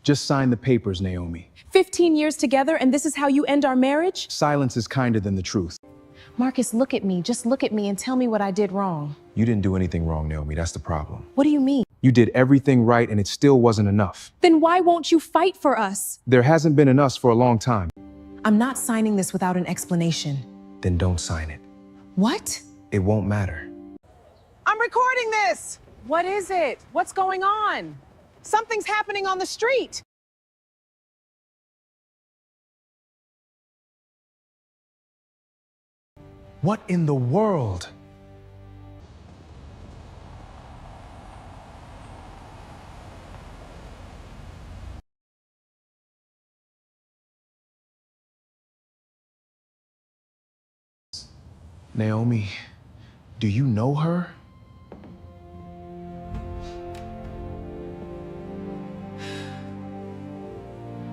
Just sign the papers, Naomi. 15 years together and this is how you end our marriage? Silence is kinder than the truth. Marcus, look at me. Just look at me and tell me what I did wrong. You didn't do anything wrong, Naomi. That's the problem. What do you mean? You did everything right and it still wasn't enough. Then why won't you fight for us? There hasn't been an us for a long time. I'm not signing this without an explanation. Then don't sign it. What? It won't matter. I'm recording this! What is it? What's going on? Something's happening on the street. What in the world? Naomi, do you know her?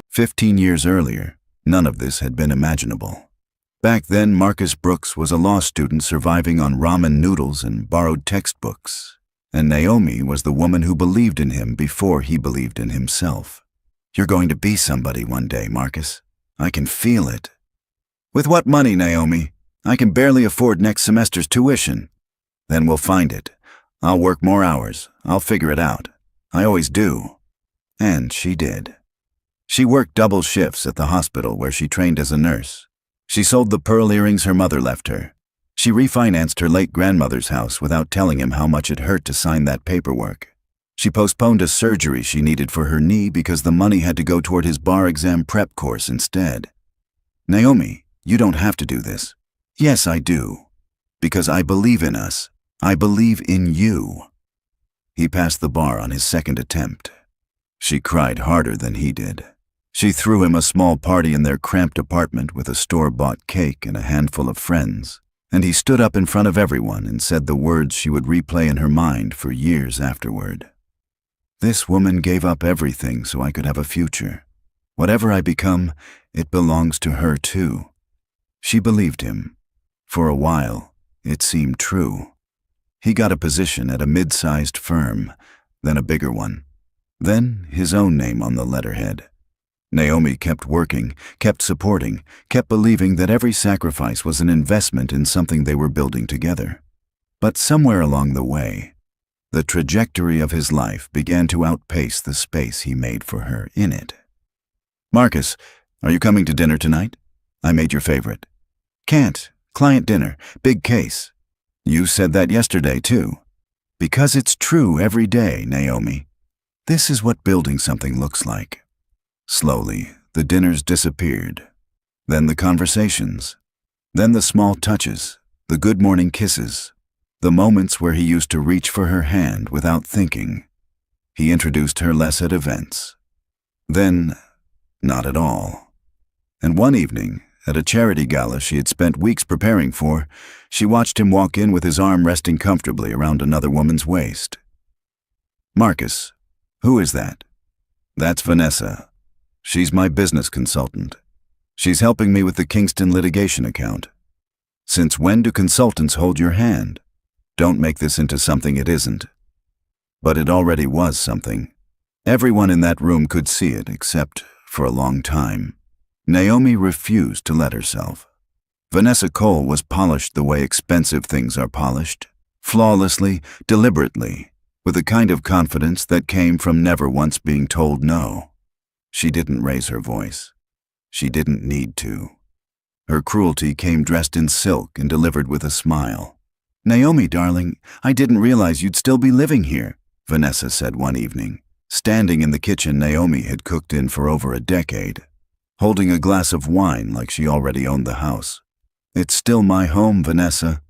"15 years earlier, none of this had been imaginable. Back then, Marcus Brooks was a law student surviving on ramen noodles and borrowed textbooks, and Naomi was the woman who believed in him before he believed in himself. You're going to be somebody one day, Marcus. I can feel it. With what money, Naomi? I can barely afford next semester's tuition. Then we'll find it. I'll work more hours. I'll figure it out. I always do." And she did. She worked double shifts at the hospital where she trained as a nurse. She sold the pearl earrings her mother left her. She refinanced her late grandmother's house without telling him how much it hurt to sign that paperwork. She postponed a surgery she needed for her knee because the money had to go toward his bar exam prep course instead. "Naomi, you don't have to do this." "Yes, I do. Because I believe in us. I believe in you." He passed the bar on his second attempt. She cried harder than he did. She threw him a small party in their cramped apartment with a store-bought cake and a handful of friends, and he stood up in front of everyone and said the words she would replay in her mind for years afterward. "This woman gave up everything so I could have a future. Whatever I become, it belongs to her too." She believed him. For a while, it seemed true. He got a position at a mid-sized firm, then a bigger one, then his own name on the letterhead. Naomi kept working, kept supporting, kept believing that every sacrifice was an investment in something they were building together. But somewhere along the way, the trajectory of his life began to outpace the space he made for her in it. "Marcus, are you coming to dinner tonight? I made your favorite." "Can't. Client dinner. Big case." "You said that yesterday, too." "Because it's true every day, Naomi. This is what building something looks like." Slowly, the dinners disappeared. Then the conversations. Then the small touches, the good morning kisses, the moments where he used to reach for her hand without thinking. He introduced her less at events. Then, not at all. And one evening, at a charity gala she had spent weeks preparing for, she watched him walk in with his arm resting comfortably around another woman's waist. "Marcus, who is that?" "That's Vanessa. She's my business consultant. She's helping me with the Kingston litigation account." "Since when do consultants hold your hand? Don't make this into something it isn't." But it already was something. Everyone in that room could see it, except for a long time. Naomi refused to let herself. Vanessa Cole was polished the way expensive things are polished, flawlessly, deliberately, with a kind of confidence that came from never once being told no. She didn't raise her voice. She didn't need to. Her cruelty came dressed in silk and delivered with a smile. "Naomi, darling, I didn't realize you'd still be living here," Vanessa said one evening, standing in the kitchen Naomi had cooked in for over a decade, holding a glass of wine like she already owned the house. "It's still my home, Vanessa.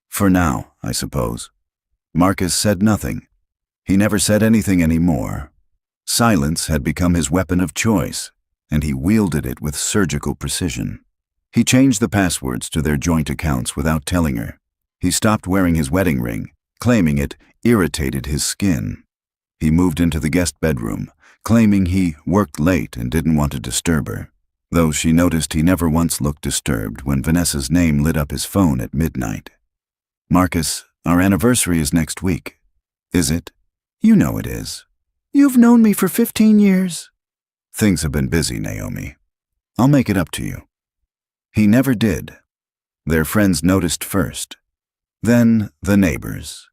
For now, I suppose." Marcus said nothing. He never said anything anymore. Silence had become his weapon of choice, and he wielded it with surgical precision. He changed the passwords to their joint accounts without telling her. He stopped wearing his wedding ring, claiming it irritated his skin. He moved into the guest bedroom, claiming he worked late and didn't want to disturb her, though she noticed he never once looked disturbed when Vanessa's name lit up his phone at midnight. "Marcus, our anniversary is next week." "Is it?" "You know it is. You've known me for 15 years. Things have been busy, Naomi. I'll make it up to you. He never did. Their friends noticed first. Then the neighbors.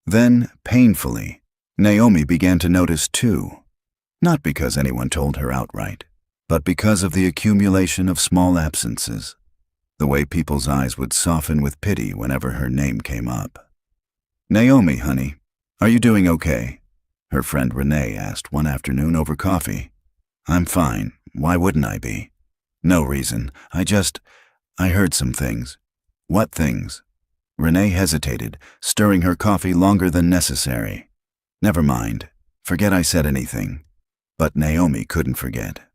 Then, painfully, Naomi began to notice too. Not because anyone told her outright, but because of the accumulation of small absences. The way people's eyes would soften with pity whenever her name came up. "Naomi, honey, are you doing okay?" her friend Renee asked one afternoon over coffee. "I'm fine. Why wouldn't I be?" "No reason. I heard some things." "What things?" Renee hesitated, stirring her coffee longer than necessary. "Never mind. Forget I said anything." But Naomi couldn't forget.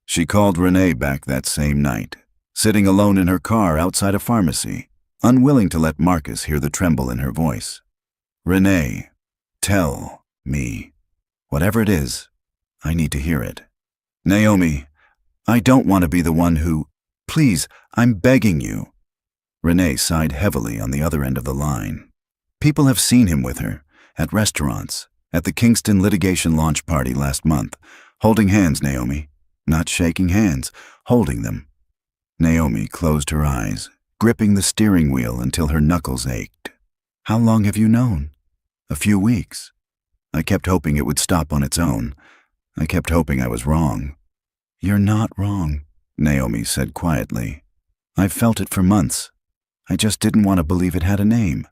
She called Renee back that same night, sitting alone in her car outside a pharmacy, unwilling to let Marcus hear the tremble in her voice. "Renee, tell me. Whatever it is, I need to hear it." "Naomi, I don't want to be the one who... Please, I'm begging you." Renee sighed heavily on the other end of the line. "People have seen him with her, at restaurants, at the Kingston litigation launch party last month, holding hands, Naomi. Not shaking hands, holding them." Naomi closed her eyes, gripping the steering wheel until her knuckles ached. "How long have you known?" "A few weeks. I kept hoping it would stop on its own. I kept hoping I was wrong." "You're not wrong," Naomi said quietly. "I've felt it for months. I just didn't want to believe it had a name."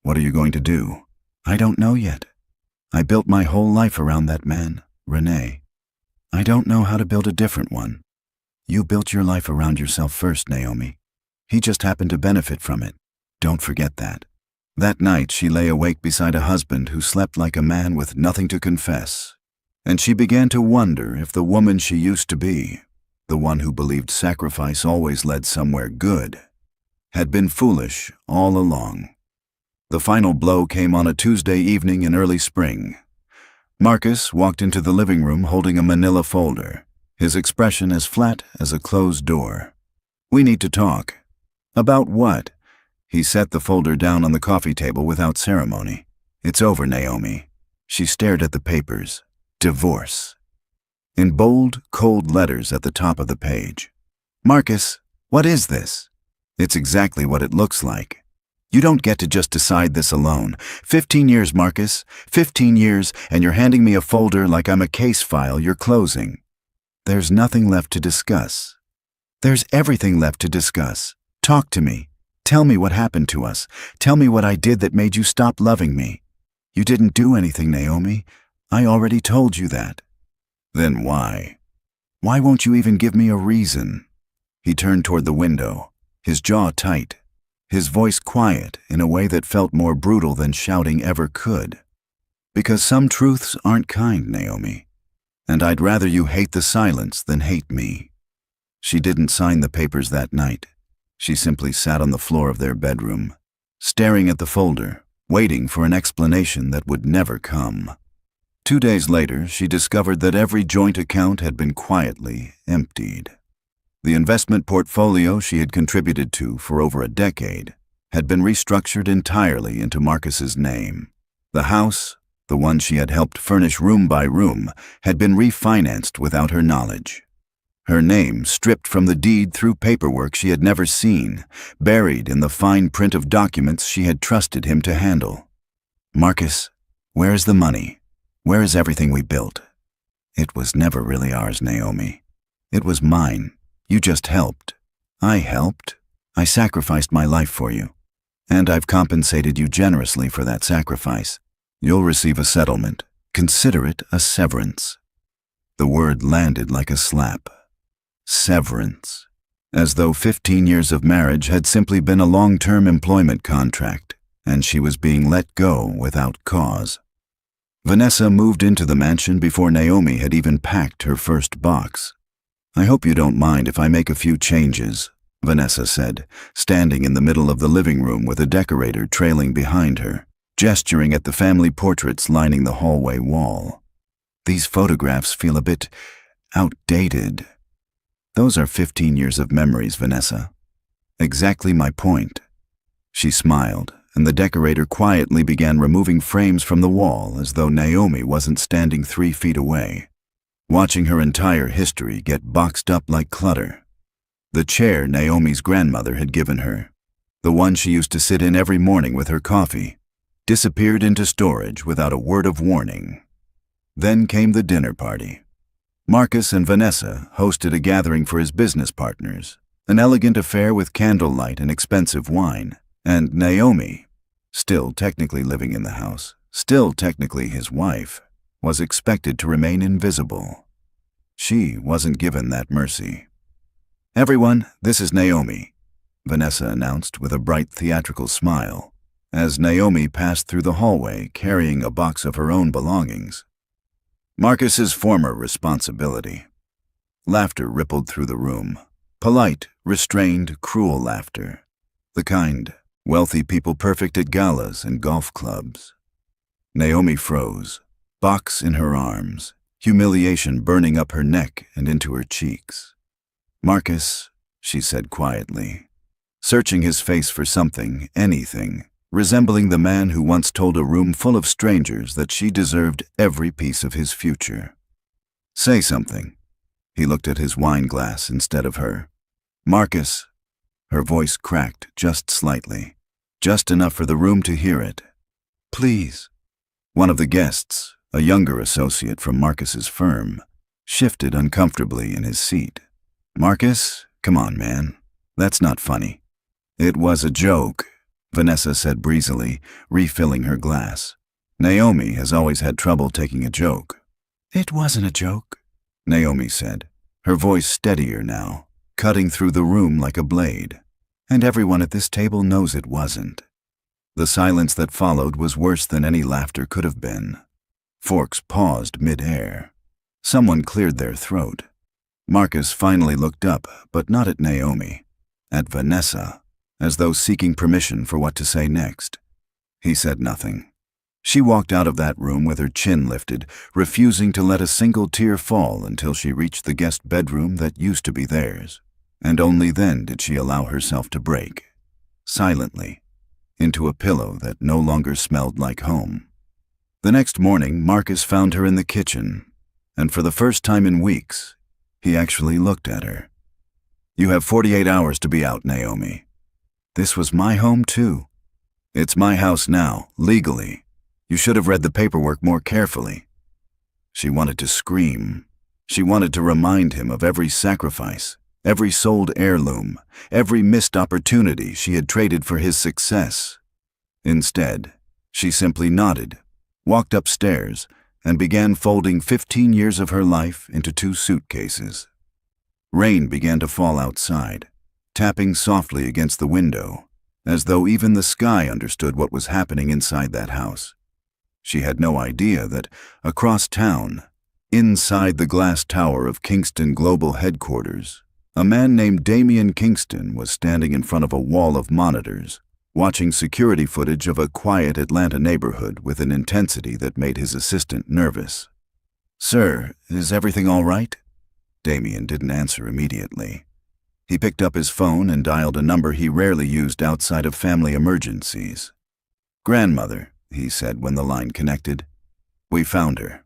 "What are you going to do?" "I don't know yet. I built my whole life around that man, Renee. I don't know how to build a different one. You built your life around yourself first, Naomi. He just happened to benefit from it. Don't forget that." That night she lay awake beside a husband who slept like a man with nothing to confess, and she began to wonder if the woman she used to be, the one who believed sacrifice always led somewhere good, had been foolish all along. The final blow came on a Tuesday evening in early spring. Marcus walked into the living room holding a manila folder, his expression as flat as a closed door. "We need to talk." "About what?" He set the folder down on the coffee table without ceremony. "It's over, Naomi." She stared at the papers. "Divorce." In bold, cold letters at the top of the page. "Marcus, what is this?" "It's exactly what it looks like. You don't get to just decide this alone. 15 years, Marcus. 15 years, and you're handing me a folder like I'm a case file you're closing. There's nothing left to discuss." "There's everything left to discuss. Talk to me. Tell me what happened to us. Tell me what I did that made you stop loving me." "You didn't do anything, Naomi. I already told you that." "Then why? Why won't you even give me a reason?" He turned toward the window, his jaw tight, his voice quiet in a way that felt more brutal than shouting ever could. "Because some truths aren't kind, Naomi, and I'd rather you hate the silence than hate me." She didn't sign the papers that night. She simply sat on the floor of their bedroom, staring at the folder, waiting for an explanation that would never come. 2 days later, she discovered that every joint account had been quietly emptied. The investment portfolio she had contributed to for over a decade had been restructured entirely into Marcus's name. The house, the one she had helped furnish room by room, had been refinanced without her knowledge. Her name stripped from the deed through paperwork she had never seen, buried in the fine print of documents she had trusted him to handle. "Marcus, where is the money? Where is everything we built?" "It was never really ours, Naomi. It was mine. You just helped." "I helped. I sacrificed my life for you. And I've compensated you generously for that sacrifice. You'll receive a settlement. Consider it a severance." The word landed like a slap. Severance. As though 15 years of marriage had simply been a long-term employment contract, and she was being let go without cause. Vanessa moved into the mansion before Naomi had even packed her first box. "I hope you don't mind if I make a few changes," Vanessa said, standing in the middle of the living room with a decorator trailing behind her, gesturing at the family portraits lining the hallway wall. "These photographs feel a bit outdated." "Those are 15 years of memories, Vanessa." "Exactly my point." She smiled, and the decorator quietly began removing frames from the wall as though Naomi wasn't standing 3 feet away. watching her entire history get boxed up like clutter. The chair Naomi's grandmother had given her, the one she used to sit in every morning with her coffee, disappeared into storage without a word of warning. Then came the dinner party. Marcus and Vanessa hosted a gathering for his business partners, an elegant affair with candlelight and expensive wine, and Naomi, still technically living in the house, still technically his wife, was expected to remain invisible. She wasn't given that mercy. "Everyone, this is Naomi," Vanessa announced with a bright theatrical smile, as Naomi passed through the hallway carrying a box of her own belongings. Marcus's former responsibility. Laughter rippled through the room. Polite, restrained, cruel laughter. The kind wealthy people perfect at galas and golf clubs. Naomi froze, box in her arms, humiliation burning up her neck and into her cheeks. "Marcus," she said quietly, searching his face for something, anything, resembling the man who once told a room full of strangers that she deserved every piece of his future. "Say something." He looked at his wine glass instead of her. "Marcus." Her voice cracked just slightly, just enough for the room to hear it. "Please." One of the guests, a younger associate from Marcus's firm, shifted uncomfortably in his seat. "Marcus, come on, man. That's not funny." "It was a joke," Vanessa said breezily, refilling her glass. "Naomi has always had trouble taking a joke." "It wasn't a joke," Naomi said, her voice steadier now, cutting through the room like a blade. "And everyone at this table knows it wasn't." The silence that followed was worse than any laughter could have been. Forks paused mid-air. Someone cleared their throat. Marcus finally looked up, but not at Naomi, at Vanessa, as though seeking permission for what to say next. He said nothing. She walked out of that room with her chin lifted, refusing to let a single tear fall until she reached the guest bedroom that used to be theirs, and only then did she allow herself to break, silently, into a pillow that no longer smelled like home. The next morning, Marcus found her in the kitchen, and for the first time in weeks, he actually looked at her. "You have 48 hours to be out, Naomi." "This was my home, too." "It's my house now, legally. You should have read the paperwork more carefully." She wanted to scream. She wanted to remind him of every sacrifice, every sold heirloom, every missed opportunity she had traded for his success. Instead, she simply nodded, walked upstairs, and began folding 15 years of her life into 2 suitcases. Rain began to fall outside, tapping softly against the window, as though even the sky understood what was happening inside that house. She had no idea that, across town, inside the glass tower of Kingston Global Headquarters, a man named Damian Kingston was standing in front of a wall of monitors, watching security footage of a quiet Atlanta neighborhood with an intensity that made his assistant nervous. "Sir, is everything all right?" Damian didn't answer immediately. He picked up his phone and dialed a number he rarely used outside of family emergencies. "Grandmother," he said when the line connected. "We found her."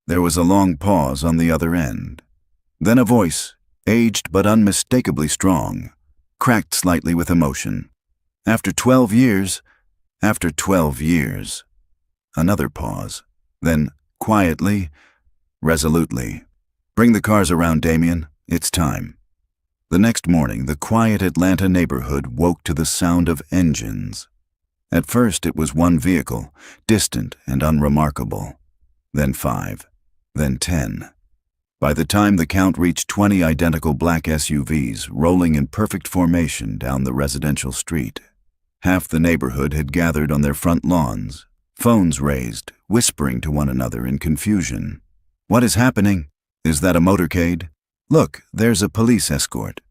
There was a long pause on the other end. Then a voice, aged but unmistakably strong, cracked slightly with emotion. After 12 years. Another pause. Then, quietly, resolutely, "Bring the cars around, Damian. It's time." The next morning, the quiet Atlanta neighborhood woke to the sound of engines. At first, it was one vehicle, distant and unremarkable. Then 5. Then 10. By the time the count reached 20 identical black SUVs rolling in perfect formation down the residential street. Half the neighborhood had gathered on their front lawns, phones raised, whispering to one another in confusion. "What is happening? Is that a motorcade? Look, there's a police escort."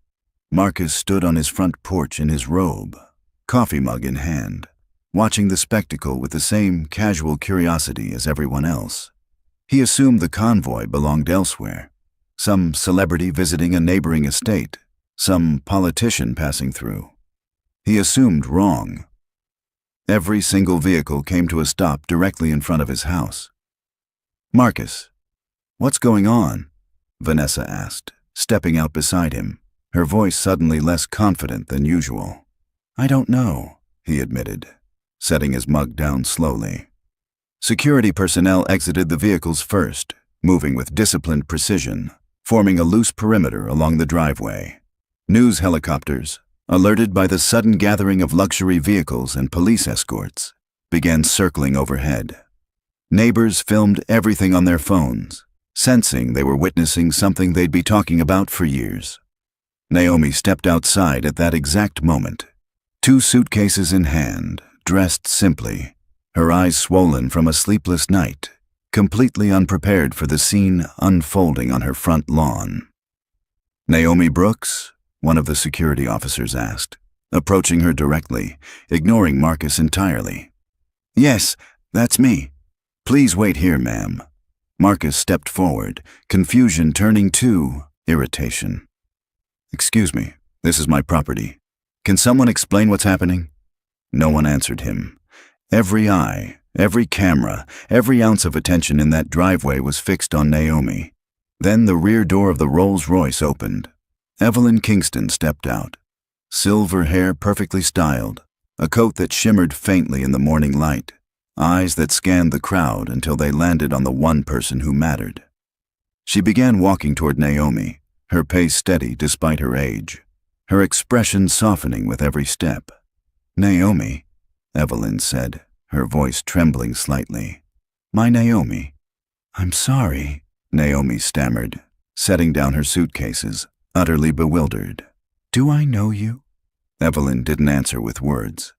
Marcus stood on his front porch in his robe, coffee mug in hand, watching the spectacle with the same casual curiosity as everyone else. He assumed the convoy belonged elsewhere, some celebrity visiting a neighboring estate, some politician passing through. He assumed wrong. Every single vehicle came to a stop directly in front of his house. "Marcus." "What's going on?" Vanessa asked, stepping out beside him, her voice suddenly less confident than usual. "I don't know," he admitted, setting his mug down slowly. Security personnel exited the vehicles first, moving with disciplined precision, forming a loose perimeter along the driveway. News helicopters, alerted by the sudden gathering of luxury vehicles and police escorts, began circling overhead. Neighbors filmed everything on their phones, sensing they were witnessing something they'd be talking about for years. Naomi stepped outside at that exact moment, 2 suitcases in hand, dressed simply, her eyes swollen from a sleepless night, completely unprepared for the scene unfolding on her front lawn. "Naomi Brooks?" one of the security officers asked, approaching her directly, ignoring Marcus entirely. "Yes, that's me. Please wait here, ma'am." Marcus stepped forward, confusion turning to irritation. "Excuse me, this is my property. Can someone explain what's happening?" No one answered him. Every eye, every camera, every ounce of attention in that driveway was fixed on Naomi. Then the rear door of the Rolls-Royce opened. Evelyn Kingston stepped out. Silver hair perfectly styled, a coat that shimmered faintly in the morning light, eyes that scanned the crowd until they landed on the one person who mattered. She began walking toward Naomi, her pace steady despite her age, her expression softening with every step. "Naomi," Evelyn said, her voice trembling slightly. "My Naomi." "I'm sorry," Naomi stammered, setting down her suitcases, utterly bewildered. "Do I know you?" Evelyn didn't answer with words.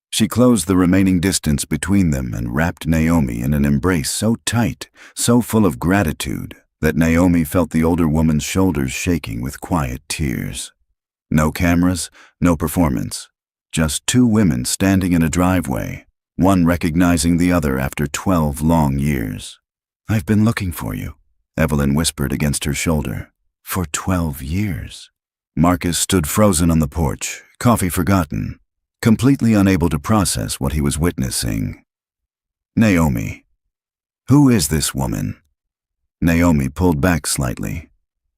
She closed the remaining distance between them and wrapped Naomi in an embrace so tight, so full of gratitude, that Naomi felt the older woman's shoulders shaking with quiet tears. No cameras, no performance. Just 2 women standing in a driveway, one recognizing the other after 12 long years. "I've been looking for you," Evelyn whispered against her shoulder. "For 12 years." Marcus stood frozen on the porch, coffee forgotten, completely unable to process what he was witnessing. "Naomi. Who is this woman?" Naomi pulled back slightly,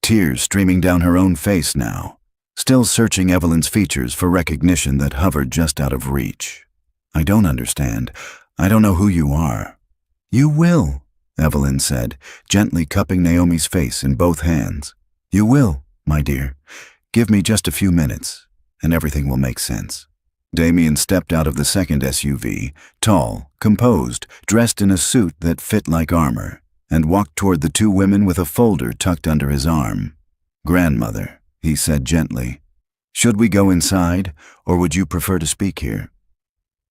tears streaming down her own face now, still searching Evelyn's features for recognition that hovered just out of reach. "I don't understand. I don't know who you are." "You will," Evelyn said, gently cupping Naomi's face in both hands. "You will, my dear. Give me just a few minutes, and everything will make sense." Damien stepped out of the second SUV, tall, composed, dressed in a suit that fit like armor, and walked toward the 2 women with a folder tucked under his arm. "Grandmother," he said gently, "should we go inside, or would you prefer to speak here?"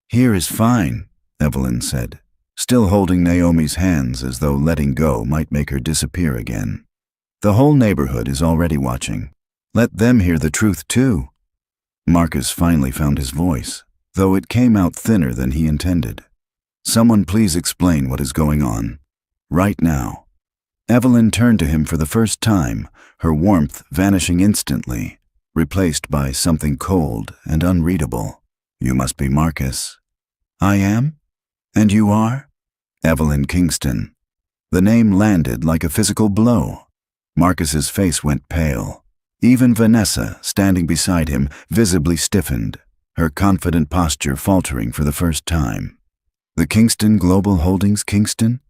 "Here is fine," Evelyn said, still holding Naomi's hands as though letting go might make her disappear again. "The whole neighborhood is already watching. Let them hear the truth too." Marcus finally found his voice, though it came out thinner than he intended. "Someone please explain what is going on. Right now." Evelyn turned to him for the first time, her warmth vanishing instantly, replaced by something cold and unreadable. "You must be Marcus." "I am? And you are?" "Evelyn Kingston." The name landed like a physical blow. Marcus's face went pale. Even Vanessa, standing beside him, visibly stiffened, her confident posture faltering for the first time. "The Kingston Global Holdings Kingston?"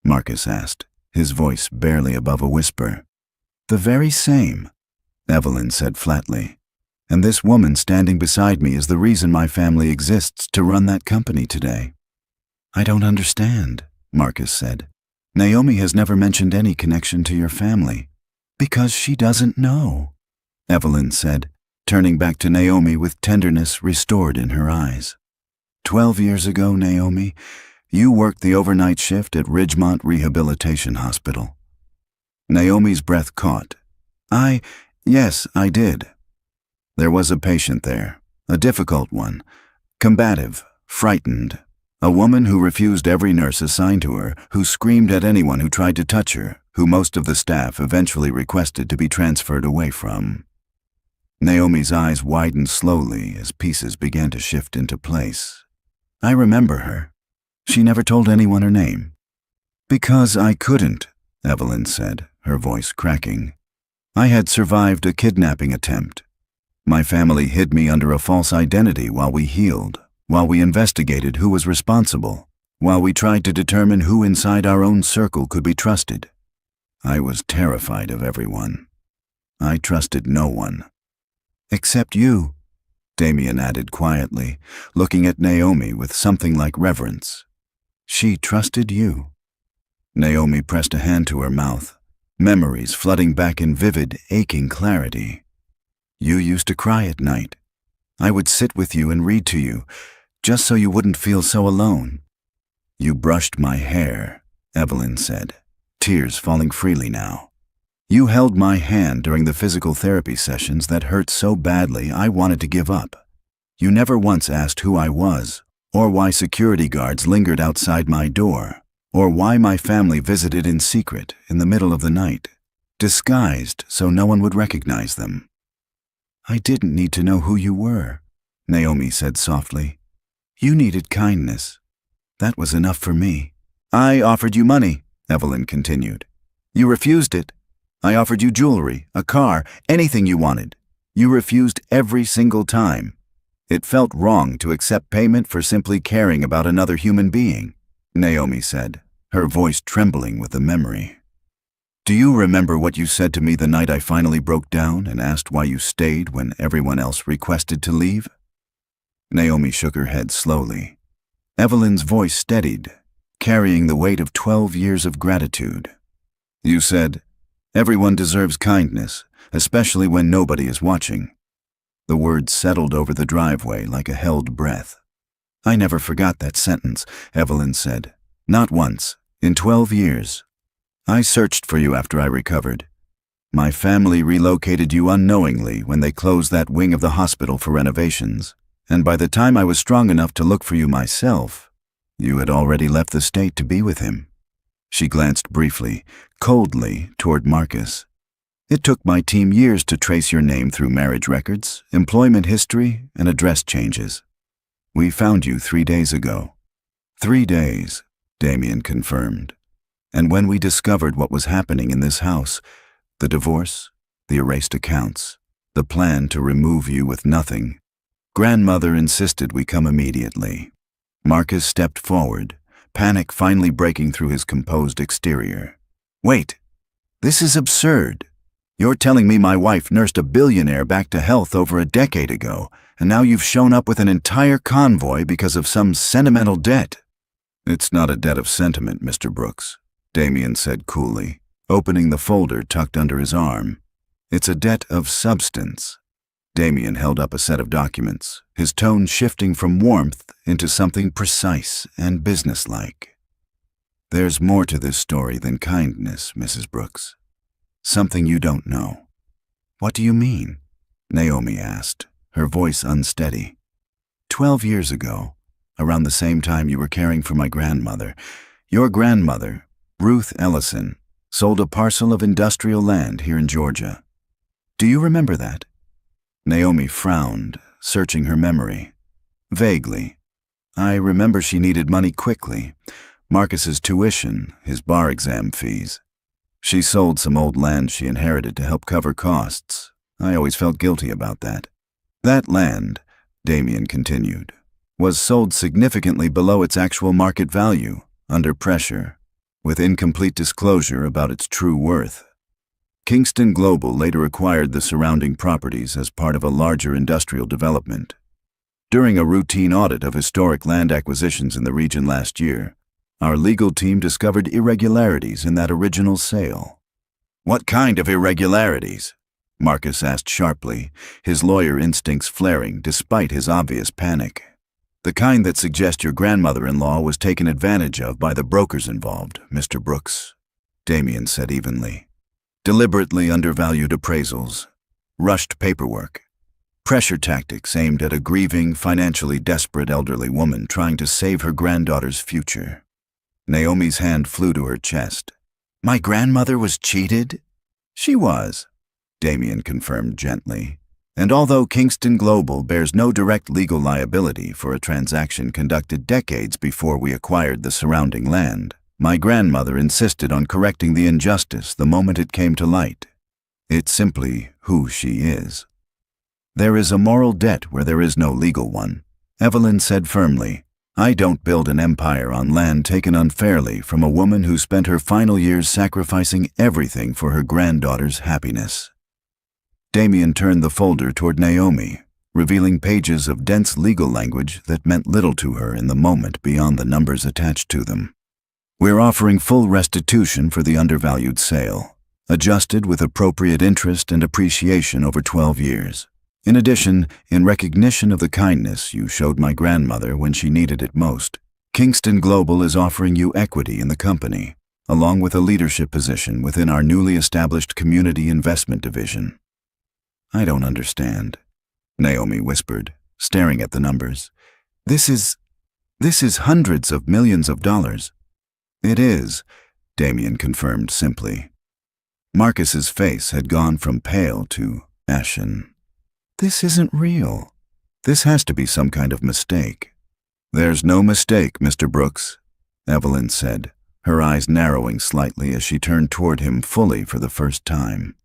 Marcus asked, his voice barely above a whisper. "The very same," Evelyn said flatly. "And this woman standing beside me is the reason my family exists to run that company today." "I don't understand," Marcus said. "Naomi has never mentioned any connection to your family." "Because she doesn't know," Evelyn said, turning back to Naomi with tenderness restored in her eyes. 12 years ago, Naomi, you worked the overnight shift at Ridgemont Rehabilitation Hospital." Naomi's breath caught. Yes, I did. There was a patient there, a difficult one, combative, frightened, a woman who refused every nurse assigned to her, who screamed at anyone who tried to touch her, who most of the staff eventually requested to be transferred away from. Naomi's eyes widened slowly as pieces began to shift into place. "I remember her. She never told anyone her name." "Because I couldn't," Evelyn said, her voice cracking. I had survived a kidnapping attempt. My family hid me under a false identity while we healed, while we investigated who was responsible, while we tried to determine who inside our own circle could be trusted. I was terrified of everyone. I trusted no one. Except you, Damien added quietly, looking at Naomi with something like reverence. She trusted you. Naomi pressed a hand to her mouth, memories flooding back in vivid, aching clarity. You used to cry at night. I would sit with you and read to you, just so you wouldn't feel so alone. You brushed my hair, Evelyn said, tears falling freely now. You held my hand during the physical therapy sessions that hurt so badly I wanted to give up. You never once asked who I was, or why security guards lingered outside my door, or why my family visited in secret in the middle of the night, disguised so no one would recognize them. I didn't need to know who you were, Naomi said softly. You needed kindness. That was enough for me. I offered you money, Evelyn continued. You refused it. I offered you jewelry, a car, anything you wanted. You refused every single time. It felt wrong to accept payment for simply caring about another human being, Naomi said, her voice trembling with the memory. Do you remember what you said to me the night I finally broke down and asked why you stayed when everyone else requested to leave? Naomi shook her head slowly. Evelyn's voice steadied, carrying the weight of 12 years of gratitude. You said, everyone deserves kindness, especially when nobody is watching. The words settled over the driveway like a held breath. I never forgot that sentence, Evelyn said. Not once, in 12 years. I searched for you after I recovered. My family relocated you unknowingly when they closed that wing of the hospital for renovations, and by the time I was strong enough to look for you myself, you had already left the state to be with him. She glanced briefly, coldly, toward Marcus. It took my team years to trace your name through marriage records, employment history, and address changes. We found you 3 days ago. 3 days, Damien confirmed. And when we discovered what was happening in this house, the divorce, the erased accounts, the plan to remove you with nothing, Grandmother insisted we come immediately. Marcus stepped forward, panic finally breaking through his composed exterior. Wait, this is absurd. You're telling me my wife nursed a billionaire back to health over a decade ago, and now you've shown up with an entire convoy because of some sentimental debt. It's not a debt of sentiment, Mr. Brooks, Damien said coolly, opening the folder tucked under his arm. It's a debt of substance. Damien held up a set of documents, his tone shifting from warmth into something precise and businesslike. There's more to this story than kindness, Mrs. Brooks. Something you don't know. What do you mean? Naomi asked, her voice unsteady. 12 years ago, around the same time you were caring for my grandmother, your grandmother, Ruth Ellison, sold a parcel of industrial land here in Georgia. Do you remember that? Naomi frowned, searching her memory. Vaguely. I remember she needed money quickly. Marcus's tuition, his bar exam fees. She sold some old land she inherited to help cover costs. I always felt guilty about that. That land, Damien continued, was sold significantly below its actual market value, under pressure, with incomplete disclosure about its true worth. Kingston Global later acquired the surrounding properties as part of a larger industrial development. During a routine audit of historic land acquisitions in the region last year, our legal team discovered irregularities in that original sale. What kind of irregularities? Marcus asked sharply, his lawyer instincts flaring despite his obvious panic. The kind that suggest your grandmother-in-law was taken advantage of by the brokers involved, Mr. Brooks, Damien said evenly. Deliberately undervalued appraisals, rushed paperwork, pressure tactics aimed at a grieving, financially desperate elderly woman trying to save her granddaughter's future. Naomi's hand flew to her chest. My grandmother was cheated? She was, Damien confirmed gently. And although Kingston Global bears no direct legal liability for a transaction conducted decades before we acquired the surrounding land, My grandmother insisted on correcting the injustice the moment it came to light. It's simply who she is. There is a moral debt where there is no legal one, Evelyn said firmly. I don't build an empire on land taken unfairly from a woman who spent her final years sacrificing everything for her granddaughter's happiness. Damien turned the folder toward Naomi, revealing pages of dense legal language that meant little to her in the moment beyond the numbers attached to them. We're offering full restitution for the undervalued sale, adjusted with appropriate interest and appreciation over 12 years. In addition, in recognition of the kindness you showed my grandmother when she needed it most, Kingston Global is offering you equity in the company, along with a leadership position within our newly established community investment division. I don't understand, Naomi whispered, staring at the numbers. This is hundreds of millions of dollars. It is, Damien confirmed simply. Marcus's face had gone from pale to ashen. This isn't real. This has to be some kind of mistake. There's no mistake, Mr. Brooks, Evelyn said, her eyes narrowing slightly as she turned toward him fully for the first time.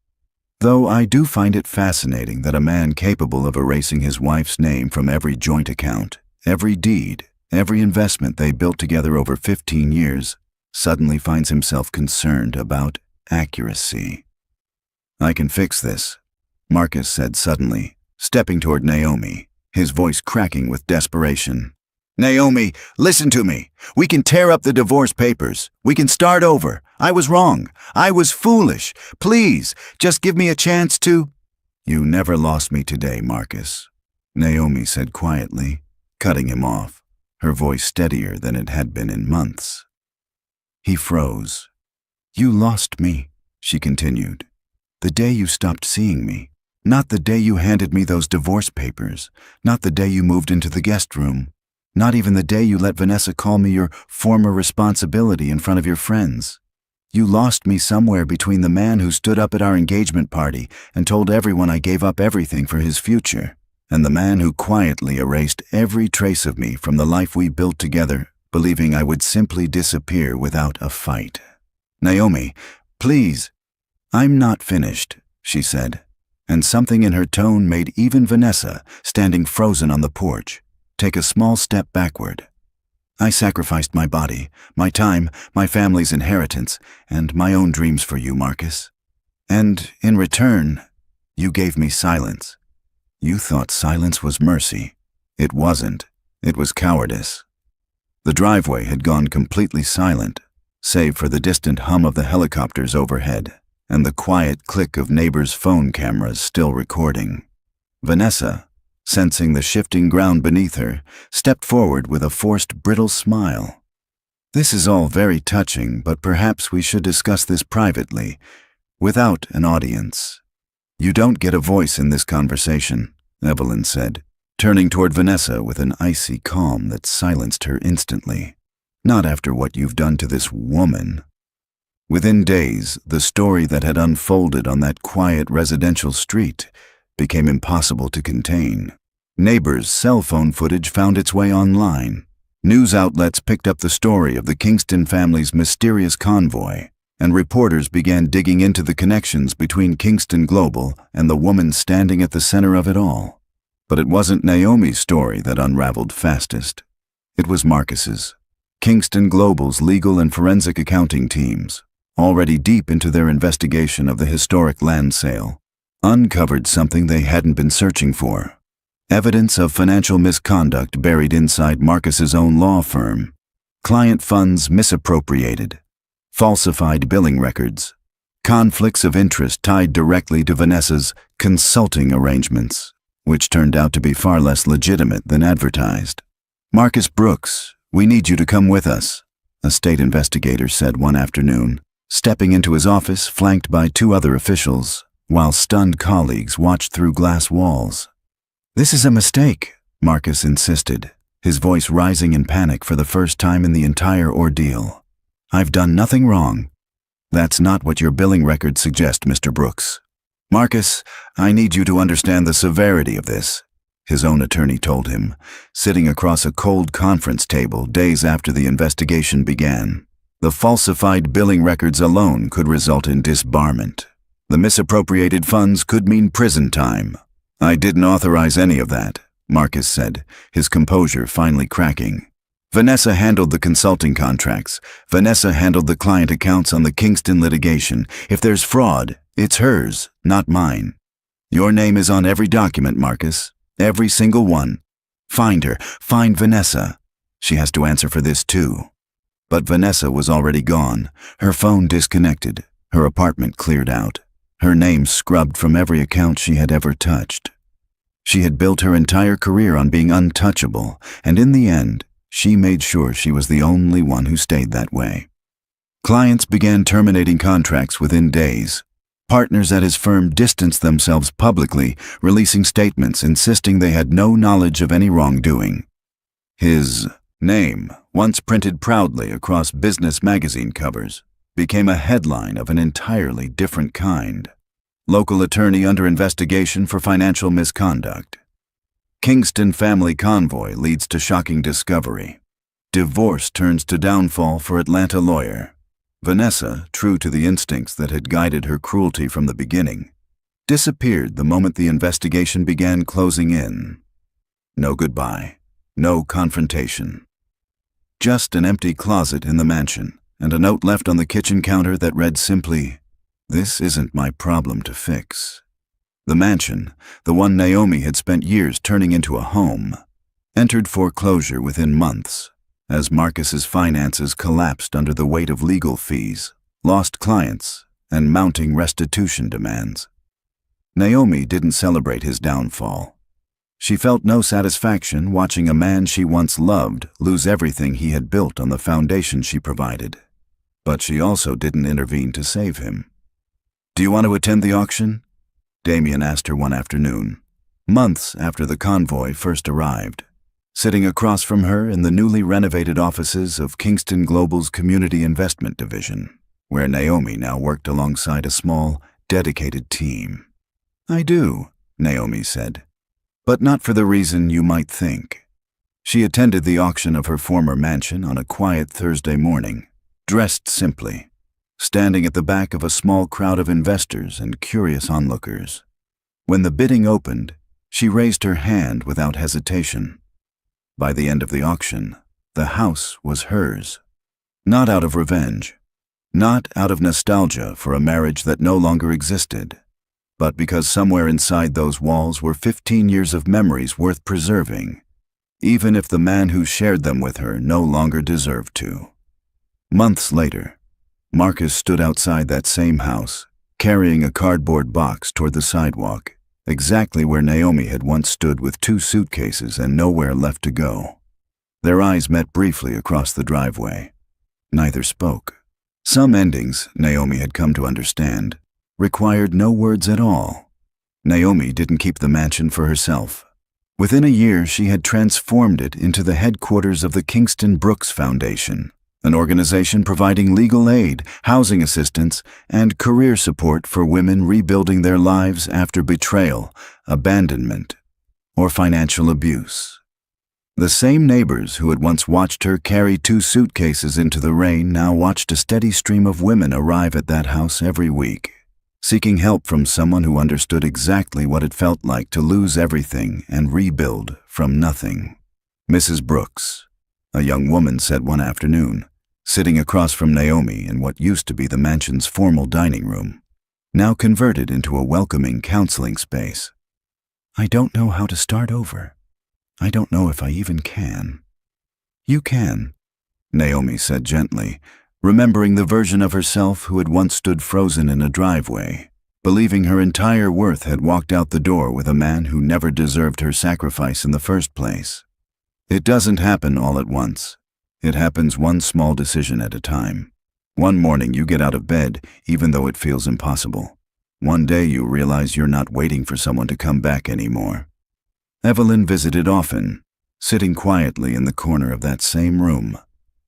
Though I do find it fascinating that a man capable of erasing his wife's name from every joint account, every deed, every investment they built together over 15 years, suddenly finds himself concerned about accuracy. I can fix this, Marcus said suddenly, stepping toward Naomi, his voice cracking with desperation. Naomi, listen to me. We can tear up the divorce papers. We can start over. I was wrong. I was foolish. Please, just give me a chance to— You never lost me today, Marcus, Naomi said quietly, cutting him off, her voice steadier than it had been in months. He froze. You lost me, she continued, the day you stopped seeing me. Not the day you handed me those divorce papers, not the day you moved into the guest room, not even the day you let Vanessa call me your former responsibility in front of your friends. You lost me somewhere between the man who stood up at our engagement party and told everyone I gave up everything for his future, and the man who quietly erased every trace of me from the life we built together, believing I would simply disappear without a fight. Naomi, please. I'm not finished, she said, and something in her tone made even Vanessa, standing frozen on the porch, take a small step backward. I sacrificed my body, my time, my family's inheritance, and my own dreams for you, Marcus. And in return, you gave me silence. You thought silence was mercy. It wasn't. It was cowardice. The driveway had gone completely silent, save for the distant hum of the helicopters overhead and the quiet click of neighbors' phone cameras still recording. Vanessa, sensing the shifting ground beneath her, stepped forward with a forced, brittle smile. This is all very touching, but perhaps we should discuss this privately, without an audience. You don't get a voice in this conversation, Evelyn said, turning toward Vanessa with an icy calm that silenced her instantly. Not after what you've done to this woman. Within days, the story that had unfolded on that quiet residential street became impossible to contain. Neighbors' cell phone footage found its way online. News outlets picked up the story of the Kingston family's mysterious convoy, and reporters began digging into the connections between Kingston Global and the woman standing at the center of it all. But it wasn't Naomi's story that unraveled fastest. It was Marcus's. Kingston Global's legal and forensic accounting teams, already deep into their investigation of the historic land sale, uncovered something they hadn't been searching for. Evidence of financial misconduct buried inside Marcus's own law firm, client funds misappropriated, falsified billing records, conflicts of interest tied directly to Vanessa's consulting arrangements, which turned out to be far less legitimate than advertised. Marcus Brooks, we need you to come with us, a state investigator said one afternoon, stepping into his office flanked by two other officials, while stunned colleagues watched through glass walls. This is a mistake, Marcus insisted, his voice rising in panic for the first time in the entire ordeal. I've done nothing wrong. That's not what your billing records suggest, Mr. Brooks. Marcus, I need you to understand the severity of this, his own attorney told him, sitting across a cold conference table days after the investigation began. The falsified billing records alone could result in disbarment. The misappropriated funds could mean prison time. I didn't authorize any of that, Marcus said, his composure finally cracking. Vanessa handled the consulting contracts. Vanessa handled the client accounts on the Kingston litigation. If there's fraud, it's hers, not mine. Your name is on every document, Marcus. Every single one. Find her. Find Vanessa. She has to answer for this too. But Vanessa was already gone. Her phone disconnected. Her apartment cleared out. Her name scrubbed from every account she had ever touched. She had built her entire career on being untouchable, and in the end, she made sure she was the only one who stayed that way. Clients began terminating contracts within days. Partners at his firm distanced themselves publicly, releasing statements insisting they had no knowledge of any wrongdoing. His name, once printed proudly across business magazine covers, became a headline of an entirely different kind. Local attorney under investigation for financial misconduct. Kingston family convoy leads to shocking discovery. Divorce turns to downfall for Atlanta lawyer. Vanessa, true to the instincts that had guided her cruelty from the beginning, disappeared the moment the investigation began closing in. No goodbye, no confrontation. Just an empty closet in the mansion, and a note left on the kitchen counter that read simply, "This isn't my problem to fix." The mansion, the one Naomi had spent years turning into a home, entered foreclosure within months, as Marcus's finances collapsed under the weight of legal fees, lost clients, and mounting restitution demands. Naomi didn't celebrate his downfall. She felt no satisfaction watching a man she once loved lose everything he had built on the foundation she provided. But she also didn't intervene to save him. "Do you want to attend the auction?" Damien asked her one afternoon, months after the convoy first arrived, sitting across from her in the newly renovated offices of Kingston Global's Community Investment Division, where Naomi now worked alongside a small, dedicated team. "I do," Naomi said, "but not for the reason you might think." She attended the auction of her former mansion on a quiet Thursday morning, dressed simply, standing at the back of a small crowd of investors and curious onlookers. When the bidding opened, she raised her hand without hesitation. By the end of the auction, the house was hers. Not out of revenge, not out of nostalgia for a marriage that no longer existed, but because somewhere inside those walls were 15 years of memories worth preserving, even if the man who shared them with her no longer deserved to. Months later, Marcus stood outside that same house, carrying a cardboard box toward the sidewalk, exactly where Naomi had once stood with 2 suitcases and nowhere left to go. Their eyes met briefly across the driveway. Neither spoke. Some endings, Naomi had come to understand, required no words at all. Naomi didn't keep the mansion for herself. Within a year, she had transformed it into the headquarters of the Kingston Brooks Foundation, an organization providing legal aid, housing assistance, and career support for women rebuilding their lives after betrayal, abandonment, or financial abuse. The same neighbors who had once watched her carry 2 suitcases into the rain now watched a steady stream of women arrive at that house every week, seeking help from someone who understood exactly what it felt like to lose everything and rebuild from nothing. Mrs. Brooks, a young woman, said one afternoon, sitting across from Naomi in what used to be the mansion's formal dining room, now converted into a welcoming counseling space. "I don't know how to start over. I don't know if I even can." "You can," Naomi said gently, remembering the version of herself who had once stood frozen in a driveway, believing her entire worth had walked out the door with a man who never deserved her sacrifice in the first place. It doesn't happen all at once. It happens one small decision at a time. One morning you get out of bed, even though it feels impossible. One day you realize you're not waiting for someone to come back anymore. Evelyn visited often, sitting quietly in the corner of that same room,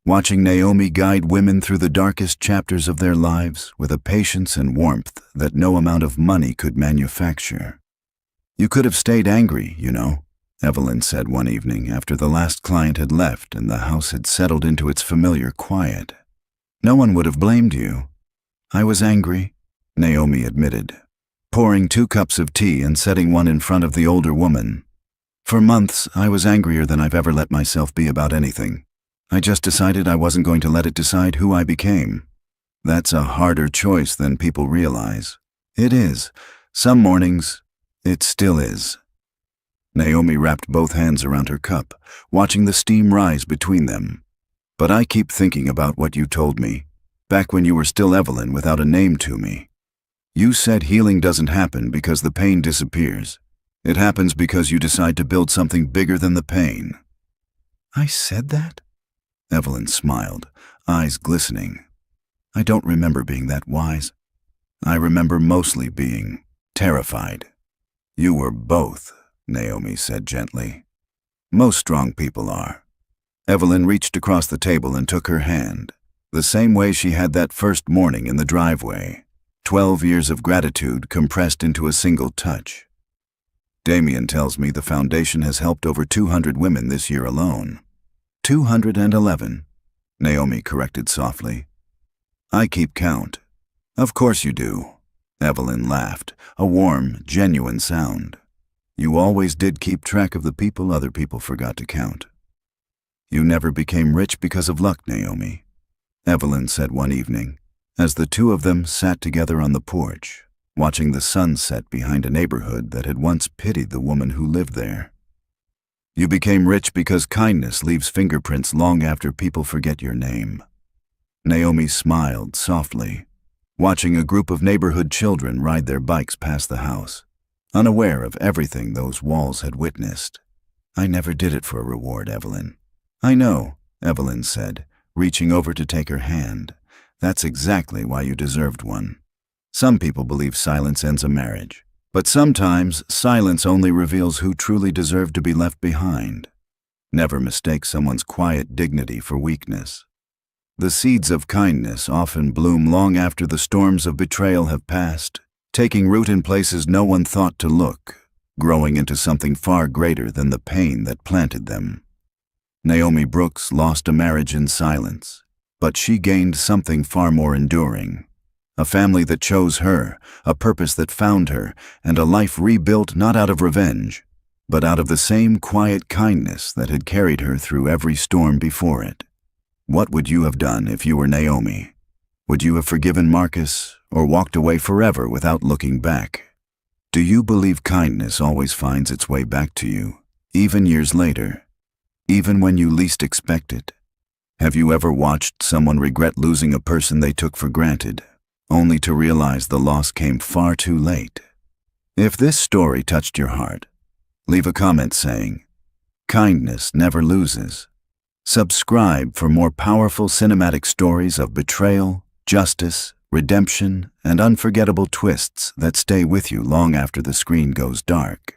watching Naomi guide women through the darkest chapters of their lives with a patience and warmth that no amount of money could manufacture. "You could have stayed angry, you know," Evelyn said one evening after the last client had left and the house had settled into its familiar quiet. No one would have blamed you. I was angry, Naomi admitted, pouring 2 cups of tea and setting one in front of the older woman. For months, I was angrier than I've ever let myself be about anything. I just decided I wasn't going to let it decide who I became. That's a harder choice than people realize. It is. Some mornings, it still is. Naomi wrapped both hands around her cup, watching the steam rise between them. But I keep thinking about what you told me, back when you were still Evelyn without a name to me. You said healing doesn't happen because the pain disappears. It happens because you decide to build something bigger than the pain. I said that? Evelyn smiled, eyes glistening. I don't remember being that wise. I remember mostly being terrified. You were both, Naomi said gently. Most strong people are. Evelyn reached across the table and took her hand, the same way she had that first morning in the driveway. 12 years of gratitude compressed into a single touch. Damien tells me the foundation has helped over 200 women this year alone. 211, Naomi corrected softly. I keep count. Of course you do. Evelyn laughed, a warm, genuine sound. You always did keep track of the people other people forgot to count. You never became rich because of luck, Naomi, Evelyn said one evening, as the two of them sat together on the porch, watching the sun set behind a neighborhood that had once pitied the woman who lived there. You became rich because kindness leaves fingerprints long after people forget your name. Naomi smiled softly, watching a group of neighborhood children ride their bikes past the house, unaware of everything those walls had witnessed. I never did it for a reward, Evelyn. I know, Evelyn said, reaching over to take her hand. That's exactly why you deserved one. Some people believe silence ends a marriage, but sometimes silence only reveals who truly deserved to be left behind. Never mistake someone's quiet dignity for weakness. The seeds of kindness often bloom long after the storms of betrayal have passed, taking root in places no one thought to look, growing into something far greater than the pain that planted them. Naomi Brooks lost a marriage in silence, but she gained something far more enduring. A family that chose her, a purpose that found her, and a life rebuilt not out of revenge, but out of the same quiet kindness that had carried her through every storm before it. What would you have done if you were Naomi? Would you have forgiven Marcus or walked away forever without looking back? Do you believe kindness always finds its way back to you, even years later, even when you least expect it? Have you ever watched someone regret losing a person they took for granted, only to realize the loss came far too late? If this story touched your heart, leave a comment saying, "Kindness never loses." Subscribe for more powerful cinematic stories of betrayal, justice, redemption, and unforgettable twists that stay with you long after the screen goes dark.